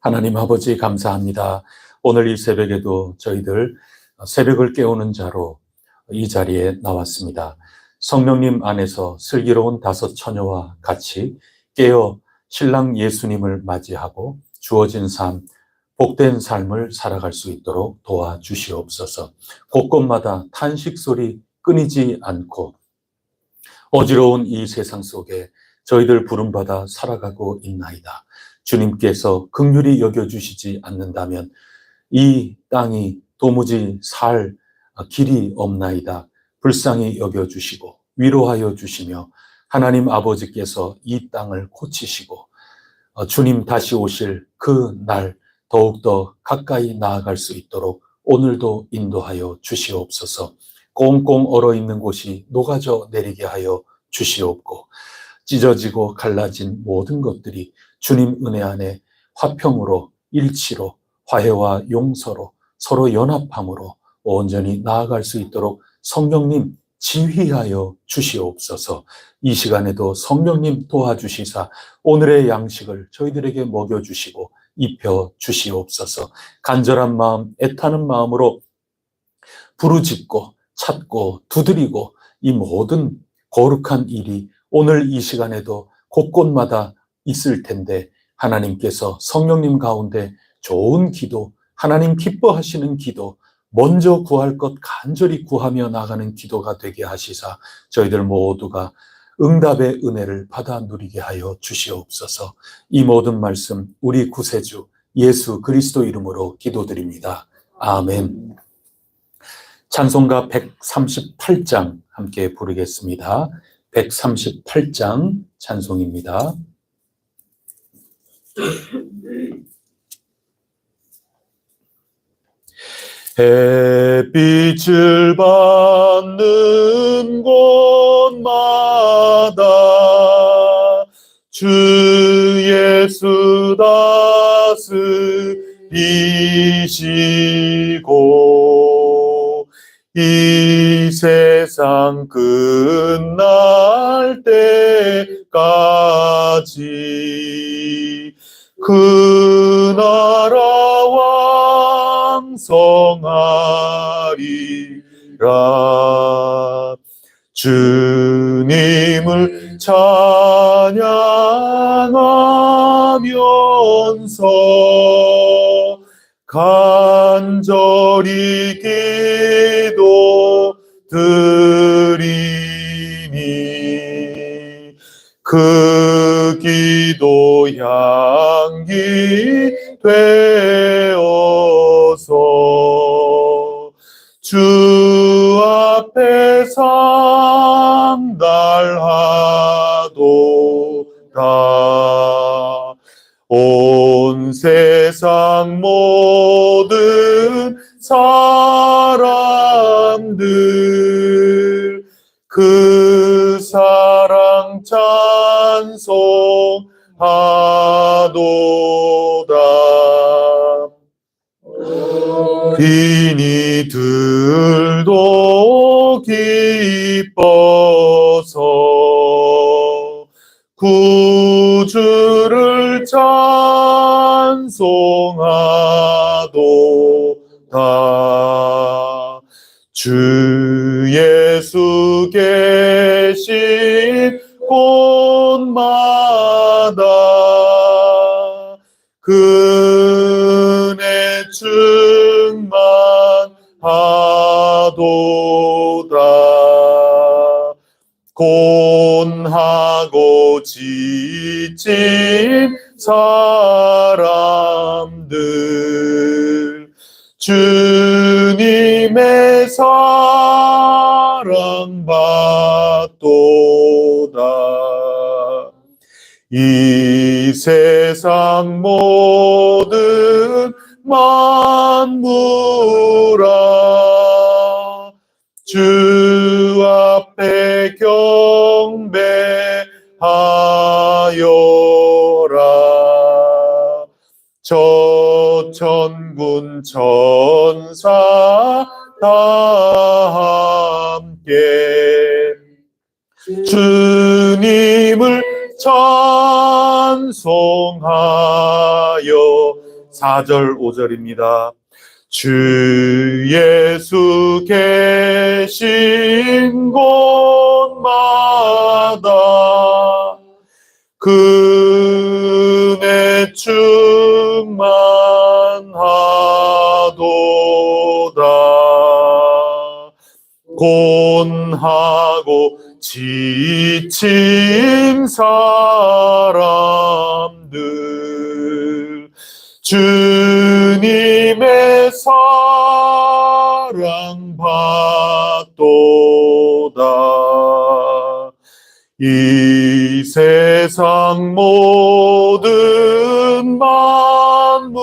하나님 아버지 감사합니다. 오늘 이 새벽에도 저희들 새벽을 깨우는 자로 이 자리에 나왔습니다. 성령님 안에서 슬기로운 다섯 처녀와 같이 깨어 신랑 예수님을 맞이하고 주어진 삶, 복된 삶을 살아갈 수 있도록 도와주시옵소서. 곳곳마다 탄식 소리 끊이지 않고 어지러운 이 세상 속에 저희들 부름받아 살아가고 있나이다. 주님께서 긍휼히 여겨주시지 않는다면 이 땅이 도무지 살 길이 없나이다. 불쌍히 여겨주시고 위로하여 주시며 하나님 아버지께서 이 땅을 고치시고 주님 다시 오실 그 날 더욱더 가까이 나아갈 수 있도록 오늘도 인도하여 주시옵소서. 꽁꽁 얼어있는 곳이 녹아져 내리게 하여 주시옵고 찢어지고 갈라진 모든 것들이 주님 은혜 안에 화평으로 일치로 화해와 용서로 서로 연합함으로 온전히 나아갈 수 있도록 성령님 지휘하여 주시옵소서. 이 시간에도 성령님 도와주시사 오늘의 양식을 저희들에게 먹여주시고 입혀 주시옵소서. 간절한 마음, 애타는 마음으로 부르짖고 찾고 두드리고 이 모든 거룩한 일이 오늘 이 시간에도 곳곳마다 있을 텐데 하나님께서 성령님 가운데 좋은 기도, 하나님 기뻐하시는 기도, 먼저 구할 것 간절히 구하며 나가는 기도가 되게 하시사 저희들 모두가 응답의 은혜를 받아 누리게 하여 주시옵소서. 이 모든 말씀 우리 구세주 예수 그리스도 이름으로 기도드립니다. 아멘. 찬송가 138장 함께 부르겠습니다. 138장 찬송입니다. 햇빛을 받는 곳마다 주 예수 다스리시고 이 세상 끝날 때까지 그 나라 왕성하리라. 주님을 찬양하면서 간절히 기도드리니 그 기도 향기 되어서 주 앞에 상달하도다. 온 세상 모든 사람들 그 사랑 찬송하도다. 빈이들도 기뻐서 구주를 찬송하도다. 주 예수 계신 곳마다 그 은혜 충만하도다. 곤하고 지친 사람들 주님의 사랑 받도다. 이 세상 모든 만물아 주 앞에 경배하여라. 저천군 천사 다 함께 주님을 찬송하여 4절, 5절입니다. 주 예수 계신 곳마다 그네 충만하도다. 곤하고 지친 사람들 주님의 사랑 받도다. 이 세상 모든 만물아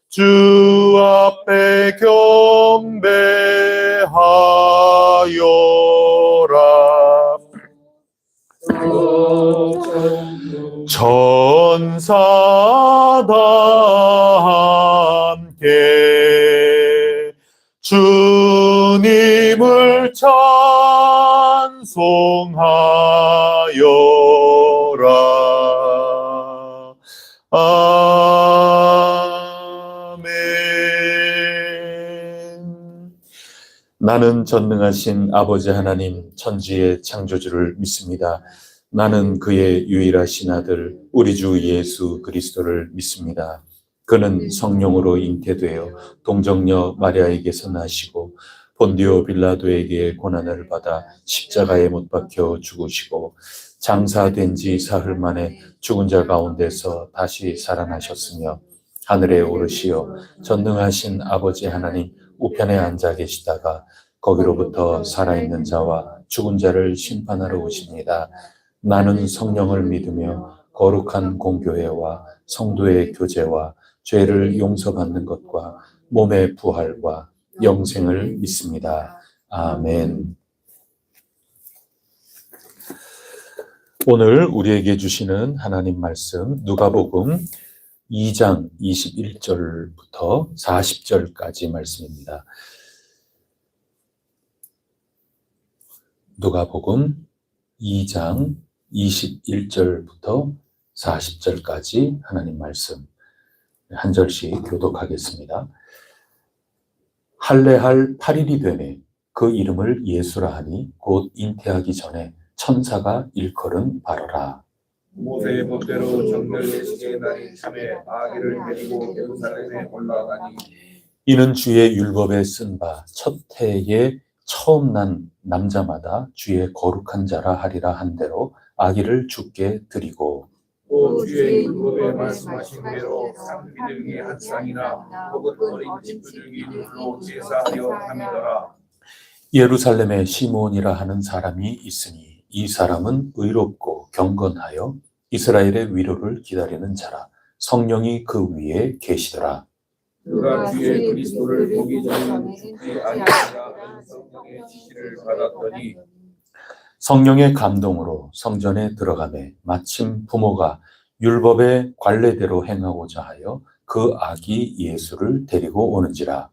주 앞에 경배하여라. 천사 다 함께 주님을 찬송하여라. 아멘. 나는 전능하신 아버지 하나님 천지의 창조주를 믿습니다. 나는 그의 유일하신 아들 우리 주 예수 그리스도를 믿습니다. 그는 성령으로 잉태되어 동정녀 마리아에게서 나시고 본디오 빌라도에게 고난을 받아 십자가에 못 박혀 죽으시고 장사된 지 사흘 만에 죽은 자 가운데서 다시 살아나셨으며 하늘에 오르시어 전능하신 아버지 하나님 우편에 앉아 계시다가 거기로부터 살아있는 자와 죽은 자를 심판하러 오십니다. 나는 성령을 믿으며 거룩한 공교회와 성도의 교제와 죄를 용서받는 것과 몸의 부활과 영생을 믿습니다. 아멘. 오늘 우리에게 주시는 하나님 말씀 누가복음 2장 21절부터 40절까지 말씀입니다. 누가복음 2장 21절부터 40절까지 하나님 말씀 한 절씩 교독하겠습니다. 할례할 8일이 되매 그 이름을 예수라 하니 곧 잉태하기 전에 천사가 일컬은 바로라. 모세의 법대로 정결 예식의 날이 참에 아기를 데리고 예루살렘에 올라가니 이는 주의 율법에 쓴 바 첫 해에 처음 난 남자마다 주의 거룩한 자라 하리라 한 대로 아기를 주께 드리고 또 주의 율법에 말씀하신 대로 상비들기 한 쌍이나 혹은 어린 집부들기 둘로 제사하려 함이더라. 예루살렘에 시몬이라 하는 사람이 있으니 이 사람은 의롭고 경건하여 이스라엘의 위로를 기다리는 자라. 성령이 그 위에 계시더라. 그가 주의 그리스도를 보기 전에는 죽지 아니하리라 성령의 지시를 받았더니 성령의 감동으로 성전에 들어가매 마침 부모가 율법의 관례대로 행하고자 하여 그 아기 예수를 데리고 오는지라.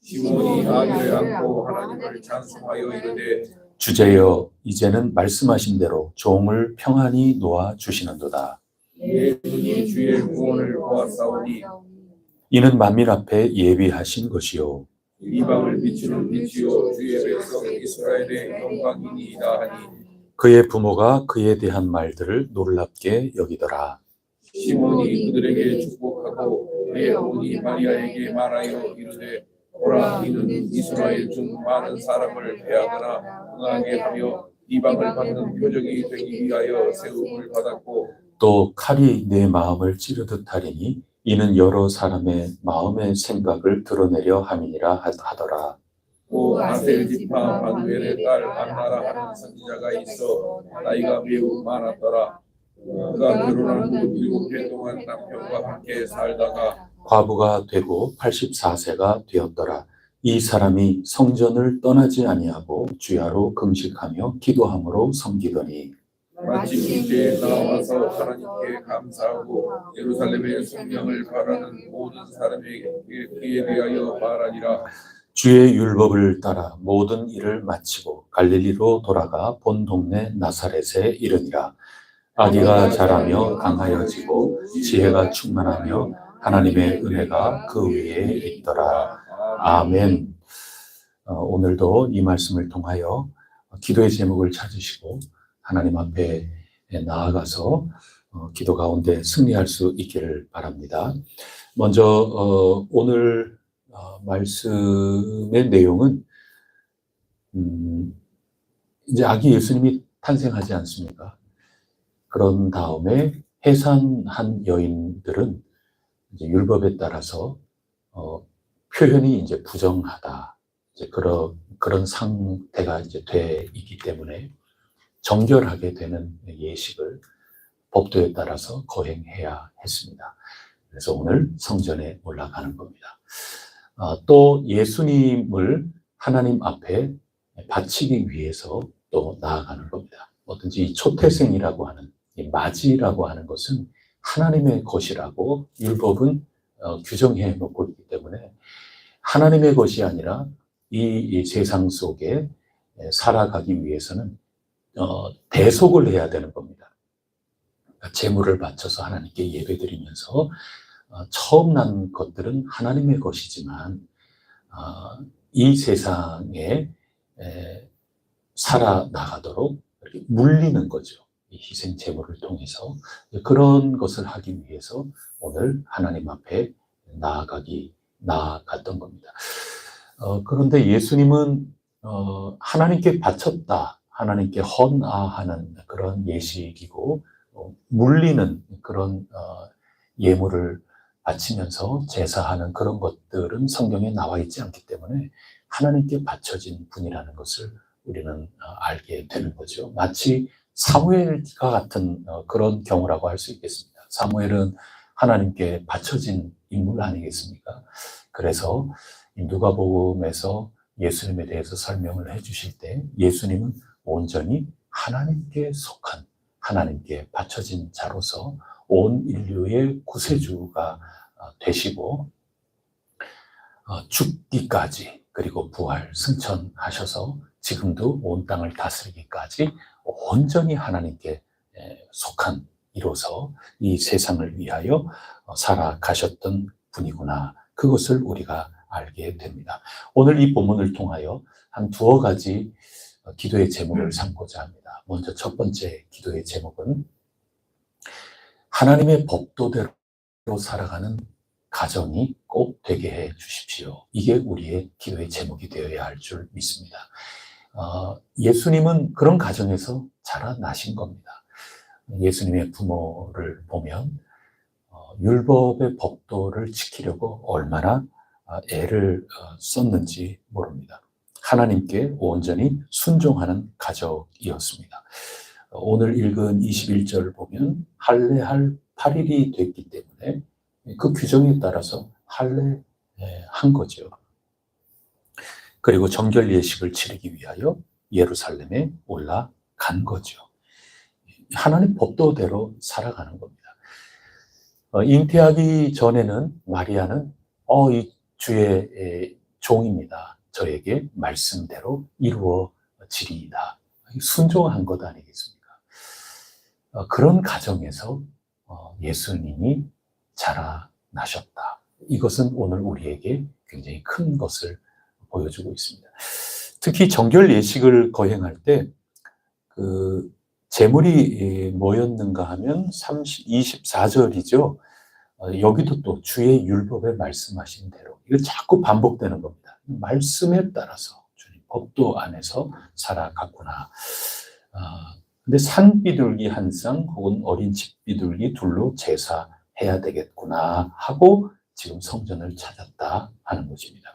시몬이 아기를 안고 하나님을 찬송하여 이르되 주제여 이제는 말씀하신 대로 종을 평안히 놓아 주시는도다. 내 눈이 주의 구원을 보았사오니 이는 만민 앞에 예비하신 것이요 이방을 비추는 빛이요 주의 백성 이스라엘의 영광이니이다 하니 그의 부모가 그에 대한 말들을 놀랍게 여기더라. 시몬이 그들에게 축복하고 내 어머니 마리아에게 말하여 이르되 오라 이는 이스라엘 중 많은 사람을 배하거나 응하게 하며 이방을 받는 표적이 되기 위하여 세움을 받았고 또 칼이 내 마음을 찌르듯 하리니 이는 여러 사람의 마음의 생각을 드러내려 함이니라 하더라. 또 아셀 지파 바누엘의 딸 안나라 하는 선지자가 있어 나이가 매우 많았더라. 그가 결혼한 후 7해 동안 남편과 함께 살다가 과부가 되고 84세가 되었더라. 이 사람이 성전을 떠나지 아니하고 주야로 금식하며 기도함으로 섬기더니 마침 이제 나와서 하나님께 감사하고 예루살렘의 성령을 바라는 모든 사람에게 그에 대하여 말하니라. 주의 율법을 따라 모든 일을 마치고 갈릴리로 돌아가 본 동네 나사렛에 이르니라. 아기가 자라며 강하여지고 지혜가 충만하며 하나님의 은혜가 그 위에 있더라. 아멘. 오늘도 이 말씀을 통하여 기도의 제목을 찾으시고 하나님 앞에 나아가서 기도 가운데 승리할 수 있기를 바랍니다. 먼저 오늘 말씀의 내용은 이제 아기 예수님이 탄생하지 않습니까? 그런 다음에 해산한 여인들은 이제 율법에 따라서 표현이 이제 부정하다, 이제 그런 상태가 이제 돼 있기 때문에 정결하게 되는 예식을 법도에 따라서 거행해야 했습니다. 그래서 오늘 성전에 올라가는 겁니다. 또 예수님을 하나님 앞에 바치기 위해서 또 나아가는 겁니다. 뭐든지 이 초태생이라고 하는 이 맞이라고 하는 것은 하나님의 것이라고 율법은 규정해 놓고 있기 때문에 하나님의 것이 아니라 이 세상 속에 살아가기 위해서는 대속을 해야 되는 겁니다. 제물을 바쳐서 하나님께 예배드리면서 처음 난 것들은 하나님의 것이지만 이 세상에 살아나가도록 이렇게 물리는 거죠. 이 희생 제물을 통해서 그런 것을 하기 위해서 오늘 하나님 앞에 나아갔던 겁니다. 그런데 예수님은 하나님께 바쳤다, 하나님께 헌화하는 그런 예식이고 물리는 그런 예물을 바치면서 제사하는 그런 것들은 성경에 나와 있지 않기 때문에 하나님께 바쳐진 분이라는 것을 우리는 알게 되는 거죠. 마치 사무엘과 같은 그런 경우라고 할 수 있겠습니다. 사무엘은 하나님께 바쳐진 인물 아니겠습니까? 그래서 누가복음에서 예수님에 대해서 설명을 해주실 때 예수님은 온전히 하나님께 속한, 하나님께 바쳐진 자로서 온 인류의 구세주가 되시고 죽기까지 그리고 부활 승천하셔서 지금도 온 땅을 다스리기까지 온전히 하나님께 속한 이로서 이 세상을 위하여 살아가셨던 분이구나. 그것을 우리가 알게 됩니다. 오늘 이 본문을 통하여 한 두어 가지 기도의 제목을 삼고자 합니다. 먼저 첫 번째 기도의 제목은 하나님의 법도대로 살아가는 가정이 꼭 되게 해 주십시오. 이게 우리의 기도의 제목이 되어야 할 줄 믿습니다. 예수님은 그런 가정에서 자라나신 겁니다. 예수님의 부모를 보면 율법의 법도를 지키려고 얼마나 애를 썼는지 모릅니다. 하나님께 온전히 순종하는 가족이었습니다. 오늘 읽은 21절 보면 할례할 8일이 됐기 때문에 그 규정에 따라서 할례한 거죠. 그리고 정결 예식을 치르기 위하여 예루살렘에 올라간 거죠. 하나님 법도대로 살아가는 겁니다. 잉태하기 전에는 마리아는 이 주의 종입니다. 저에게 말씀대로 이루어지리이다. 순종한 것 아니겠습니까? 그런 가정에서 예수님이 자라나셨다. 이것은 오늘 우리에게 굉장히 큰 것을 보여주고 있습니다. 특히 정결 예식을 거행할 때 그 제물이 뭐였는가 하면 24절이죠. 여기도 또 주의 율법에 말씀하신 대로 이거 자꾸 반복되는 겁니다. 말씀에 따라서 주님 법도 안에서 살아갔구나. 근데 산비둘기 한 쌍 혹은 어린 집비둘기 둘로 제사해야 되겠구나 하고 지금 성전을 찾았다 하는 것입니다.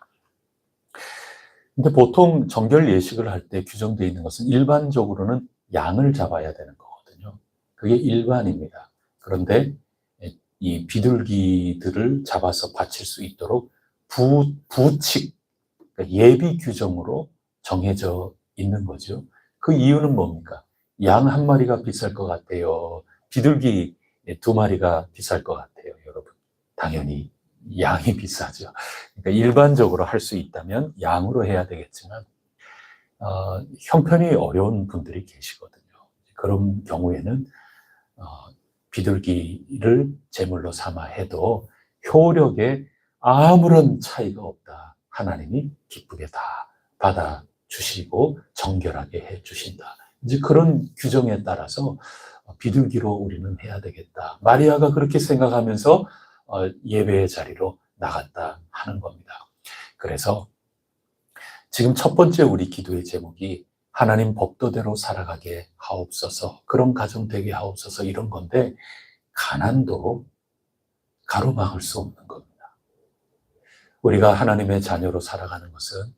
근데 보통 정결 예식을 할 때 규정되어 있는 것은 일반적으로는 양을 잡아야 되는 거거든요. 그게 일반입니다. 그런데 이 비둘기들을 잡아서 바칠 수 있도록 부칙, 그러니까 예비 규정으로 정해져 있는 거죠. 그 이유는 뭡니까? 양 한 마리가 비쌀 것 같아요? 비둘기 2마리가 비쌀 것 같아요, 여러분? 당연히 양이 비싸죠. 그러니까 일반적으로 할 수 있다면 양으로 해야 되겠지만 형편이 어려운 분들이 계시거든요. 그런 경우에는 비둘기를 제물로 삼아 해도 효력에 아무런 차이가 없다. 하나님이 기쁘게 다 받아주시고 정결하게 해주신다. 이제 그런 규정에 따라서 비둘기로 우리는 해야 되겠다. 마리아가 그렇게 생각하면서 예배의 자리로 나갔다 하는 겁니다. 그래서 지금 첫 번째 우리 기도의 제목이 하나님 법도대로 살아가게 하옵소서, 그런 가정 되게 하옵소서, 이런 건데 가난도 가로막을 수 없는 겁니다. 우리가 하나님의 자녀로 살아가는 것은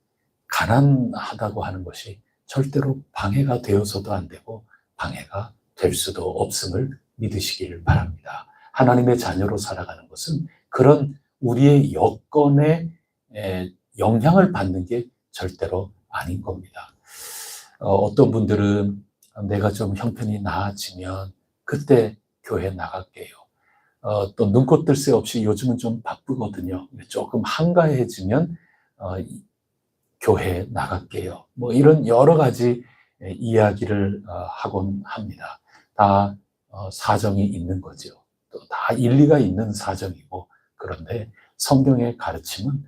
가난하다고 하는 것이 절대로 방해가 되어서도 안 되고 방해가 될 수도 없음을 믿으시기를 바랍니다. 하나님의 자녀로 살아가는 것은 그런 우리의 여건에 영향을 받는 게 절대로 아닌 겁니다. 어떤 분들은 내가 좀 형편이 나아지면 그때 교회 나갈게요. 또 눈꽃 뜰 새 없이 요즘은 좀 바쁘거든요. 조금 한가해지면 교회 나갈게요. 뭐 이런 여러 가지 이야기를 하곤 합니다. 다 사정이 있는 거죠. 또 다 일리가 있는 사정이고, 그런데 성경의 가르침은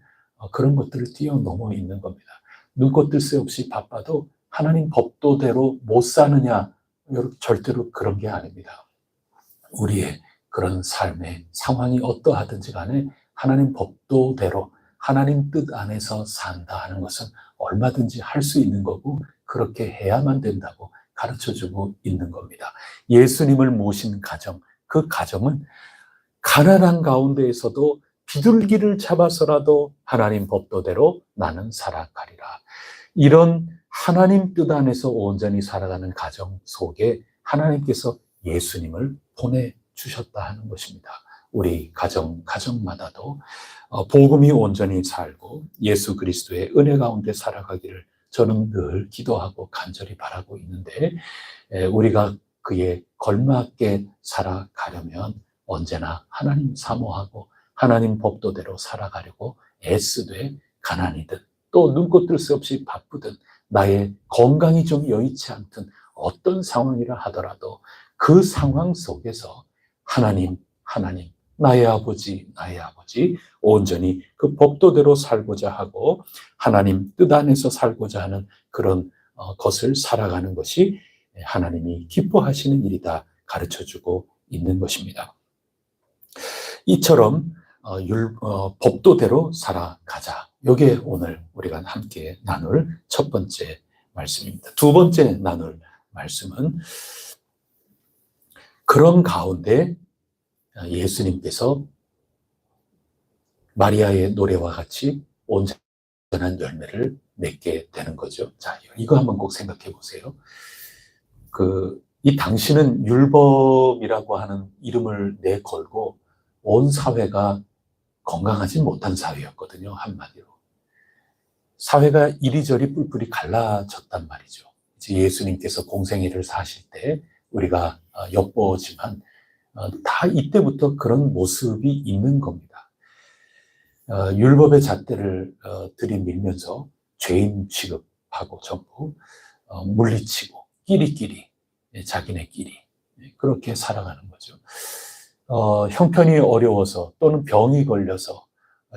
그런 것들을 뛰어넘어 있는 겁니다. 눈꽃 뜰 새 없이 바빠도 하나님 법도대로 못 사느냐, 절대로 그런 게 아닙니다. 우리의 그런 삶의 상황이 어떠하든지 간에 하나님 법도대로 하나님 뜻 안에서 산다 하는 것은 얼마든지 할 수 있는 거고 그렇게 해야만 된다고 가르쳐주고 있는 겁니다. 예수님을 모신 가정, 그 가정은 가난한 가운데에서도 비둘기를 잡아서라도 하나님 법도대로 나는 살아가리라. 이런 하나님 뜻 안에서 온전히 살아가는 가정 속에 하나님께서 예수님을 보내주셨다 하는 것입니다. 우리 가정마다도 복음이 온전히 살고 예수 그리스도의 은혜 가운데 살아가기를 저는 늘 기도하고 간절히 바라고 있는데, 우리가 그에 걸맞게 살아가려면 언제나 하나님 사모하고 하나님 법도대로 살아가려고 애쓰되, 가난이든 또 눈꽃 뜰 새 없이 바쁘든 나의 건강이 좀 여의치 않든 어떤 상황이라 하더라도 그 상황 속에서 하나님 나의 아버지 온전히 그 법도대로 살고자 하고 하나님 뜻 안에서 살고자 하는 그런 것을 살아가는 것이 하나님이 기뻐하시는 일이다 가르쳐주고 있는 것입니다. 이처럼 법도대로 살아가자. 이게 오늘 우리가 함께 나눌 첫 번째 말씀입니다. 두 번째 나눌 말씀은 그런 가운데 예수님께서 마리아의 노래와 같이 온전한 열매를 맺게 되는 거죠. 자, 이거 한번 꼭 생각해 보세요. 이 당신은 율법이라고 하는 이름을 내걸고 온 사회가 건강하지 못한 사회였거든요. 한마디로. 사회가 이리저리 뿔뿔이 갈라졌단 말이죠. 이제 예수님께서 공생애를 사실 때 우리가 엿보지만 다 이때부터 그런 모습이 있는 겁니다. 율법의 잣대를 들이밀면서 죄인 취급하고 전부 물리치고 끼리끼리 자기네끼리 그렇게 살아가는 거죠. 형편이 어려워서 또는 병이 걸려서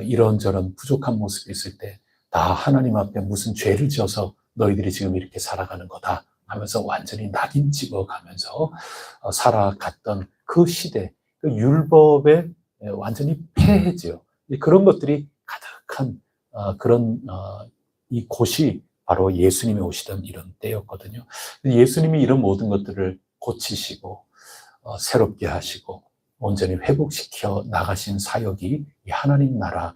이런저런 부족한 모습이 있을 때 다 하나님 앞에 무슨 죄를 지어서 너희들이 지금 이렇게 살아가는 거다 하면서 완전히 낙인 찍어가면서 살아갔던 그 시대, 그 율법에 완전히 폐해져. 그런 것들이 가득한 그런 이 곳이 바로 예수님이 오시던 이런 때였거든요. 예수님이 이런 모든 것들을 고치시고 새롭게 하시고 온전히 회복시켜 나가신 사역이 이 하나님 나라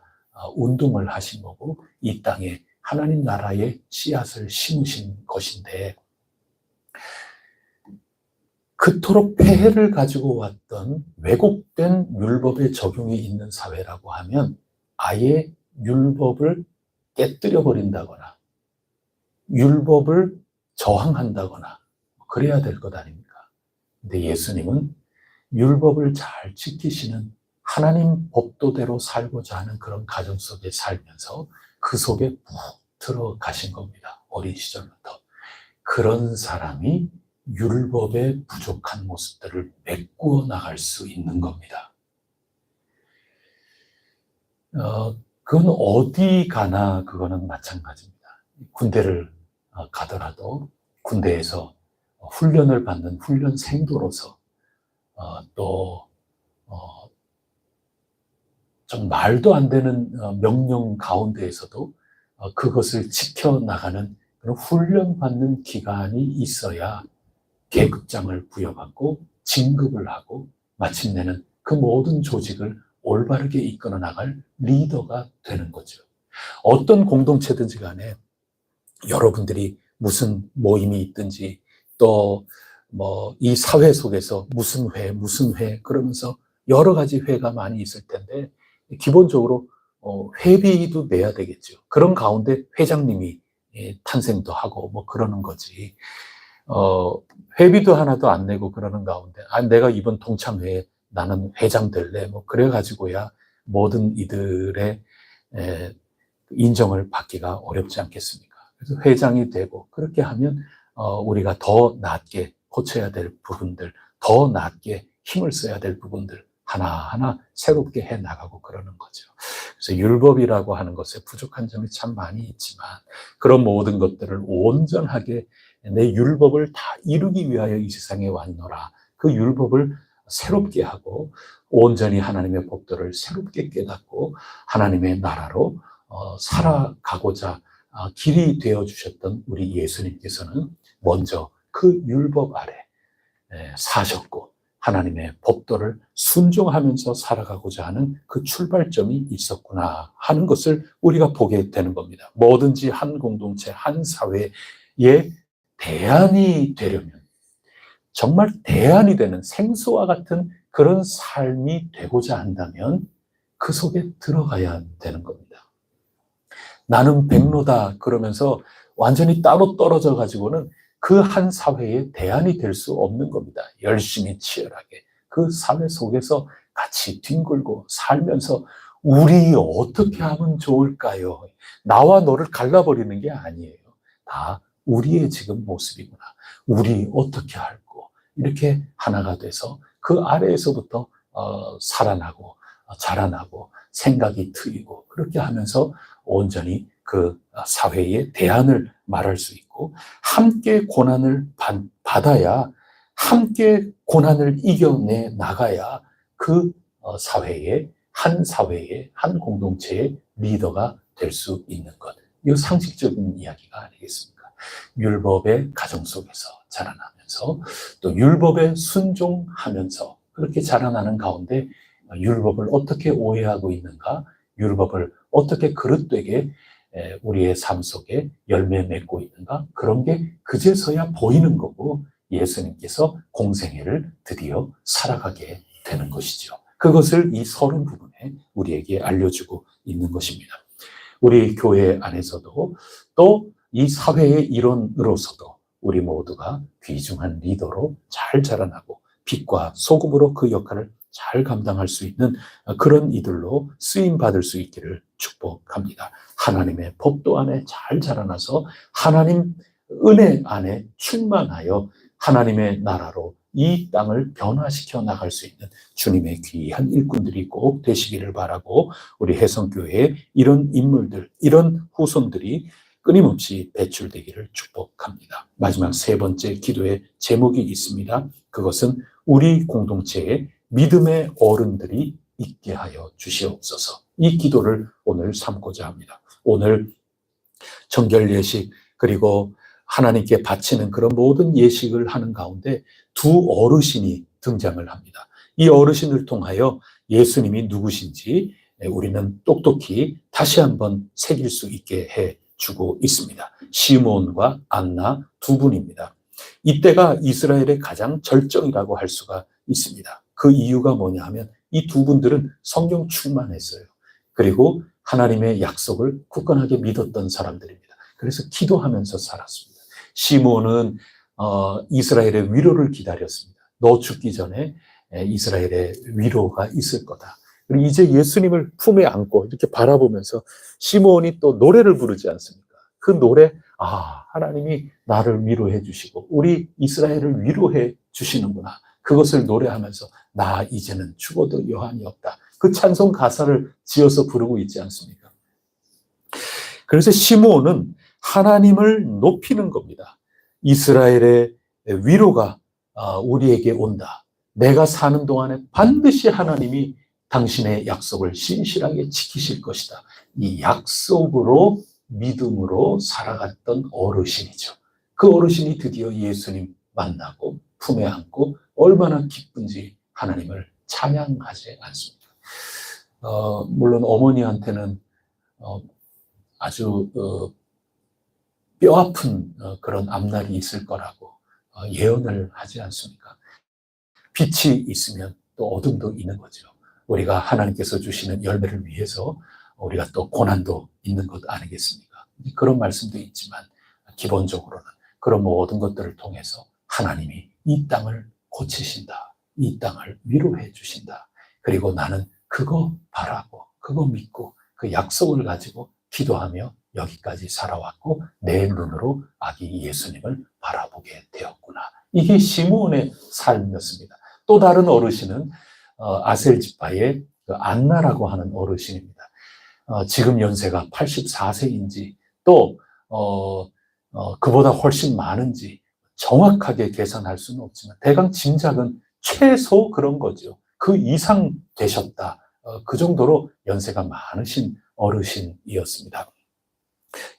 운동을 하신 거고 이 땅에 하나님 나라의 씨앗을 심으신 것인데, 그토록 폐해를 가지고 왔던 왜곡된 율법의 적용이 있는 사회라고 하면 아예 율법을 깨뜨려 버린다거나 율법을 저항한다거나 그래야 될 것 아닙니까? 근데 예수님은 율법을 잘 지키시는 하나님 법도대로 살고자 하는 그런 가정 속에 살면서 그 속에 푹 들어가신 겁니다. 어린 시절부터. 그런 사람이 율법의 부족한 모습들을 메꾸어 나갈 수 있는 겁니다. 그건 어디 가나 그거는 마찬가지입니다. 군대를 가더라도 군대에서 훈련을 받는 훈련생도로서 또 좀 말도 안 되는 명령 가운데에서도 그것을 지켜나가는 그런 훈련받는 기간이 있어야 계급장을 부여받고 진급을 하고 마침내는 그 모든 조직을 올바르게 이끌어 나갈 리더가 되는 거죠. 어떤 공동체든지 간에 여러분들이 무슨 모임이 있든지 또 뭐 이 사회 속에서 무슨 회 그러면서 여러 가지 회가 많이 있을 텐데 기본적으로 회비도 내야 되겠죠. 그런 가운데 회장님이 탄생도 하고 뭐 그러는 거지. 회비도 하나도 안 내고 그러는 가운데 내가 이번 동참회에 나는 회장 될래 뭐 그래가지고야 모든 이들의 인정을 받기가 어렵지 않겠습니까? 그래서 회장이 되고 그렇게 하면 우리가 더 낮게 고쳐야 될 부분들, 더 낮게 힘을 써야 될 부분들 하나하나 새롭게 해나가고 그러는 거죠. 그래서 율법이라고 하는 것에 부족한 점이 참 많이 있지만 그런 모든 것들을 온전하게 내 율법을 다 이루기 위하여 이 세상에 왔노라. 그 율법을 새롭게 하고 온전히 하나님의 법도를 새롭게 깨닫고 하나님의 나라로 살아가고자 길이 되어주셨던 우리 예수님께서는 먼저 그 율법 아래 사셨고 하나님의 법도를 순종하면서 살아가고자 하는 그 출발점이 있었구나 하는 것을 우리가 보게 되는 겁니다. 뭐든지 한 공동체, 한 사회에 대안이 되려면 정말 대안이 되는 생수와 같은 그런 삶이 되고자 한다면 그 속에 들어가야 되는 겁니다. 나는 백로다 그러면서 완전히 따로 떨어져 가지고는 그 한 사회에 대안이 될 수 없는 겁니다. 열심히 치열하게 그 사회 속에서 같이 뒹굴고 살면서 우리 어떻게 하면 좋을까요? 나와 너를 갈라버리는 게 아니에요. 다 우리의 지금 모습이구나. 우리 어떻게 할고 이렇게 하나가 돼서 그 아래에서부터 살아나고 자라나고 생각이 트이고 그렇게 하면서 온전히 그 사회의 대안을 말할 수 있고 함께 고난을 받아야 함께 고난을 이겨내 나가야 그 사회의 한 공동체의 리더가 될 수 있는 것. 이 상식적인 이야기가 아니겠습니까? 율법의 가정 속에서 자라나면서 또 율법에 순종하면서 그렇게 자라나는 가운데 율법을 어떻게 오해하고 있는가? 율법을 어떻게 그릇되게 우리의 삶 속에 열매 맺고 있는가? 그런 게 그제서야 보이는 거고 예수님께서 공생애를 드디어 살아가게 되는 것이죠. 그것을 이 서론 부분에 우리에게 알려주고 있는 것입니다. 우리 교회 안에서도 또 이 사회의 일원으로서도 우리 모두가 귀중한 리더로 잘 자라나고 빛과 소금으로 그 역할을 잘 감당할 수 있는 그런 이들로 쓰임받을 수 있기를 축복합니다. 하나님의 법도 안에 잘 자라나서 하나님 은혜 안에 충만하여 하나님의 나라로 이 땅을 변화시켜 나갈 수 있는 주님의 귀한 일꾼들이 꼭 되시기를 바라고 우리 혜성교회에 이런 인물들, 이런 후손들이 끊임없이 배출되기를 축복합니다. 마지막 세 번째 기도의 제목이 있습니다. 그것은 우리 공동체에 믿음의 어른들이 있게 하여 주시옵소서. 이 기도를 오늘 삼고자 합니다. 오늘 정결 예식 그리고 하나님께 바치는 그런 모든 예식을 하는 가운데 두 어르신이 등장을 합니다. 이 어르신을 통하여 예수님이 누구신지 우리는 똑똑히 다시 한번 새길 수 있게 해주고 있습니다. 시므온과 안나 두 분입니다. 이때가 이스라엘의 가장 절정이라고 할 수가 있습니다. 그 이유가 뭐냐 하면 이 두 분들은 성경 충만했어요. 그리고 하나님의 약속을 굳건하게 믿었던 사람들입니다. 그래서 기도하면서 살았습니다. 시므온은 이스라엘의 위로를 기다렸습니다. 너 죽기 전에 이스라엘의 위로가 있을 거다. 그리고 이제 예수님을 품에 안고 이렇게 바라보면서 시므온이 또 노래를 부르지 않습니까? 그 노래 하나님이 나를 위로해 주시고 우리 이스라엘을 위로해 주시는구나. 그것을 노래하면서 나 이제는 죽어도 여한이 없다. 그 찬송 가사를 지어서 부르고 있지 않습니까? 그래서 시므온은 하나님을 높이는 겁니다. 이스라엘의 위로가 우리에게 온다. 내가 사는 동안에 반드시 하나님이 당신의 약속을 신실하게 지키실 것이다. 이 약속으로 믿음으로 살아갔던 어르신이죠. 그 어르신이 드디어 예수님 만나고 품에 안고 얼마나 기쁜지 하나님을 찬양하지 않습니까? 물론 어머니한테는 아주 뼈아픈 그런 앞날이 있을 거라고 예언을 하지 않습니까? 빛이 있으면 또 어둠도 있는 거죠. 우리가 하나님께서 주시는 열매를 위해서 우리가 또 고난도 있는 것 아니겠습니까? 그런 말씀도 있지만 기본적으로는 그런 모든 것들을 통해서 하나님이 이 땅을 고치신다. 이 땅을 위로해 주신다. 그리고 나는 그거 바라고 그거 믿고 그 약속을 가지고 기도하며 여기까지 살아왔고 내 눈으로 아기 예수님을 바라보게 되었구나. 이게 시므온의 삶이었습니다. 또 다른 어르신은 아셀 지파의 안나라고 하는 어르신입니다. 지금 연세가 84세인지 또 그보다 훨씬 많은지 정확하게 계산할 수는 없지만 대강 짐작은 최소 그런 거죠. 그 이상 되셨다. 그 정도로 연세가 많으신 어르신이었습니다.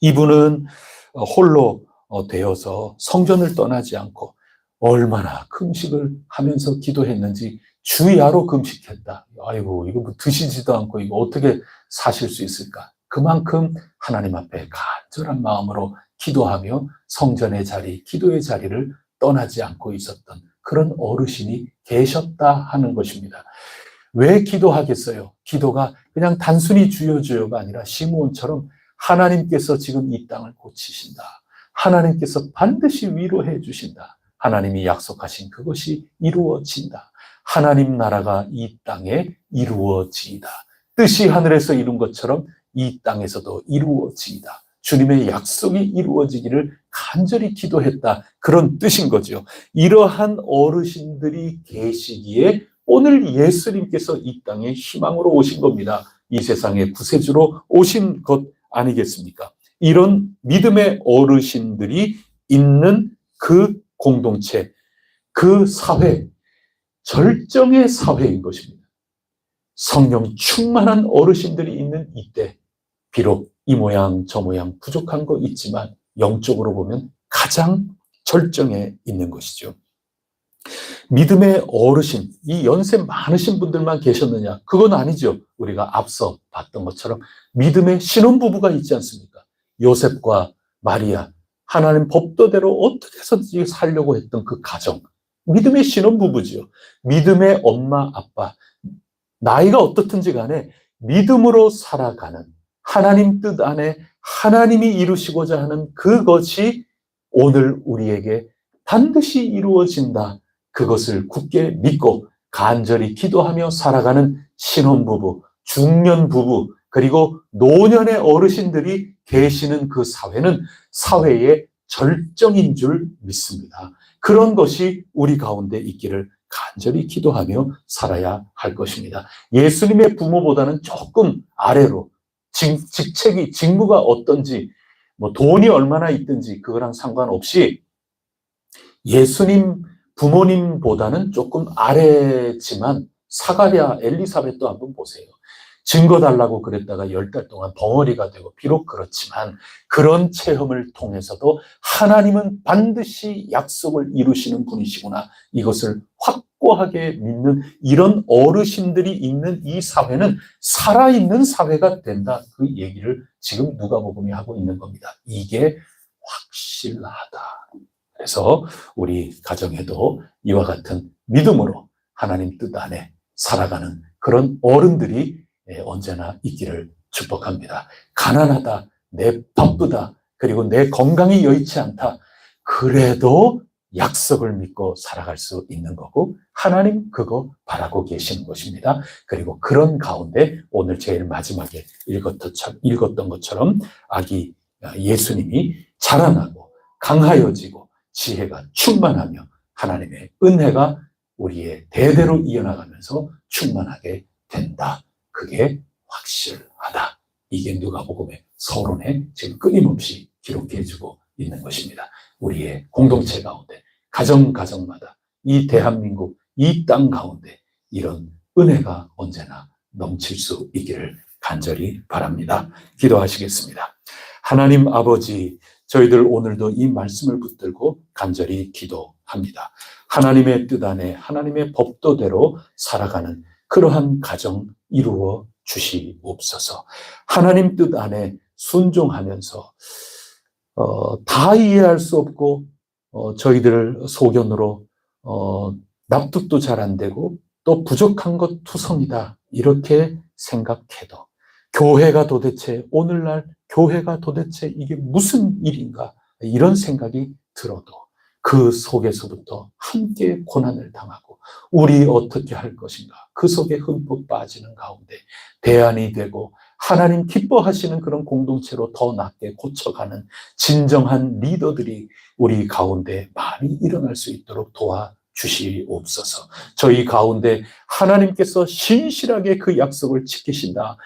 이분은 홀로 되어서 성전을 떠나지 않고 얼마나 금식을 하면서 기도했는지 주야로 금식했다. 아이고, 이거 뭐 드시지도 않고 이거 어떻게 사실 수 있을까? 그만큼 하나님 앞에 간절한 마음으로 기도하며 성전의 자리, 기도의 자리를 떠나지 않고 있었던 그런 어르신이 계셨다 하는 것입니다. 왜 기도하겠어요? 기도가 그냥 단순히 주여 주여가 아니라 시므온처럼 하나님께서 지금 이 땅을 고치신다. 하나님께서 반드시 위로해 주신다. 하나님이 약속하신 그것이 이루어진다. 하나님 나라가 이 땅에 이루어지이다. 뜻이 하늘에서 이룬 것처럼 이 땅에서도 이루어지이다. 주님의 약속이 이루어지기를 간절히 기도했다. 그런 뜻인 거죠. 이러한 어르신들이 계시기에 오늘 예수님께서 이 땅에 희망으로 오신 겁니다. 이 세상의 구세주로 오신 것 아니겠습니까? 이런 믿음의 어르신들이 있는 그 공동체, 그 사회, 절정의 사회인 것입니다. 성령 충만한 어르신들이 있는 이때, 비록 이 모양 저 모양 부족한 거 있지만 영적으로 보면 가장 절정에 있는 것이죠. 믿음의 어르신, 이 연세 많으신 분들만 계셨느냐? 그건 아니죠. 우리가 앞서 봤던 것처럼 믿음의 신혼부부가 있지 않습니까? 요셉과 마리아, 하나님 법도대로 어떻게 해서든지 살려고 했던 그 가정, 믿음의 신혼부부지요. 믿음의 엄마, 아빠, 나이가 어떻든지 간에 믿음으로 살아가는 하나님 뜻 안에 하나님이 이루시고자 하는 그것이 오늘 우리에게 반드시 이루어진다. 그것을 굳게 믿고 간절히 기도하며 살아가는 신혼부부, 중년부부, 그리고 노년의 어르신들이 계시는 그 사회는 사회의 절정인 줄 믿습니다. 그런 것이 우리 가운데 있기를 간절히 기도하며 살아야 할 것입니다. 예수님의 부모보다는 조금 아래로 직책이, 직무가 어떤지, 뭐 돈이 얼마나 있든지 그거랑 상관없이 예수님 부모님보다는 조금 아래지만 사가랴, 엘리사벳도 한번 보세요. 증거 달라고 그랬다가 10달 동안 벙어리가 되고 비록 그렇지만 그런 체험을 통해서도 하나님은 반드시 약속을 이루시는 분이시구나. 이것을 확고하게 믿는 이런 어르신들이 있는 이 사회는 살아있는 사회가 된다. 그 얘기를 지금 누가복음이 하고 있는 겁니다. 이게 확실하다. 그래서 우리 가정에도 이와 같은 믿음으로 하나님 뜻 안에 살아가는 그런 어른들이 언제나 있기를 축복합니다. 가난하다, 내 바쁘다, 그리고 내 건강이 여의치 않다. 그래도 약속을 믿고 살아갈 수 있는 거고 하나님 그거 바라고 계시는 것입니다. 그리고 그런 가운데 오늘 제일 마지막에 읽었던 것처럼 아기 예수님이 자라나고 강하여지고 지혜가 충만하며 하나님의 은혜가 우리의 대대로 이어나가면서 충만하게 된다. 그게 확실하다. 이게 누가복음의 서론에 지금 끊임없이 기록해주고 있는 것입니다. 우리의 공동체 가운데 가정마다 이 대한민국 이 땅 가운데 이런 은혜가 언제나 넘칠 수 있기를 간절히 바랍니다. 기도하시겠습니다. 하나님 아버지, 저희들 오늘도 이 말씀을 붙들고 간절히 기도합니다. 하나님의 뜻 안에 하나님의 법도대로 살아가는 그러한 가정 이루어 주시옵소서. 하나님 뜻 안에 순종하면서 다 이해할 수 없고 저희들 소견으로 납득도 잘 안 되고 또 부족한 것 투성이다 이렇게 생각해도 교회가 도대체 오늘날 교회가 도대체 이게 무슨 일인가 이런 생각이 들어도 그 속에서부터 함께 고난을 당하고 우리 어떻게 할 것인가 그 속에 흠뻑 빠지는 가운데 대안이 되고 하나님 기뻐하시는 그런 공동체로 더 낫게 고쳐가는 진정한 리더들이 우리 가운데 많이 일어날 수 있도록 도와주시옵소서. 저희 가운데 하나님께서 신실하게 그 약속을 지키신다.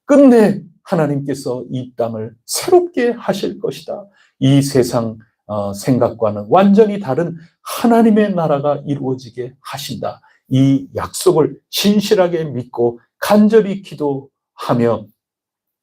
끝내 하나님께서 이 땅을 새롭게 하실 것이다. 이 세상 생각과는 완전히 다른 하나님의 나라가 이루어지게 하신다. 이 약속을 신실하게 믿고 간절히 기도하며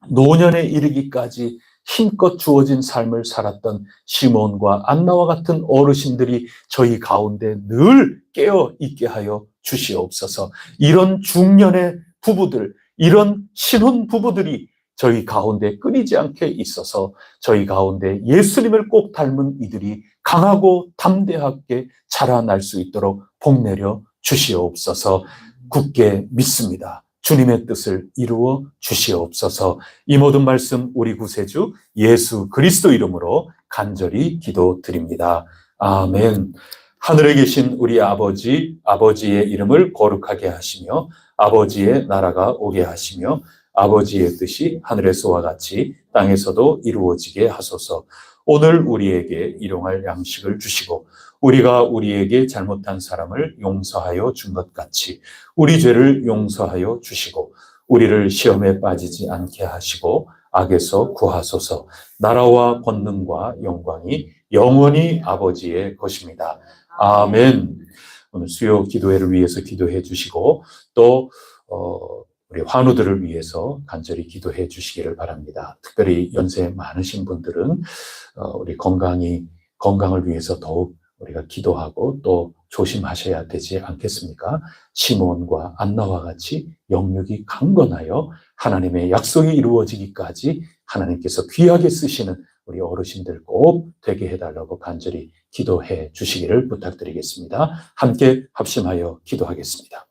노년에 이르기까지 힘껏 주어진 삶을 살았던 시몬과 안나와 같은 어르신들이 저희 가운데 늘 깨어 있게 하여 주시옵소서. 이런 중년의 부부들, 이런 신혼 부부들이 저희 가운데 끊이지 않게 있어서 저희 가운데 예수님을 꼭 닮은 이들이 강하고 담대하게 자라날 수 있도록 복내려 주시옵소서. 굳게 믿습니다. 주님의 뜻을 이루어 주시옵소서. 이 모든 말씀 우리 구세주 예수 그리스도 이름으로 간절히 기도드립니다. 아멘. 하늘에 계신 우리 아버지, 아버지의 이름을 거룩하게 하시며 아버지의 나라가 오게 하시며 아버지의 뜻이 하늘에서와 같이 땅에서도 이루어지게 하소서. 오늘 우리에게 일용할 양식을 주시고 우리가 우리에게 잘못한 사람을 용서하여 준 것 같이 우리 죄를 용서하여 주시고 우리를 시험에 빠지지 않게 하시고 악에서 구하소서. 나라와 권능과 영광이 영원히 아버지의 것입니다. 아멘. 오늘 수요 기도회를 위해서 기도해 주시고 또 우리 환우들을 위해서 간절히 기도해 주시기를 바랍니다. 특별히 연세 많으신 분들은 우리 건강을 위해서 더욱 우리가 기도하고 또 조심하셔야 되지 않겠습니까? 시몬과 안나와 같이 영육이 강건하여 하나님의 약속이 이루어지기까지 하나님께서 귀하게 쓰시는 우리 어르신들 꼭 되게 해달라고 간절히 기도해 주시기를 부탁드리겠습니다. 함께 합심하여 기도하겠습니다.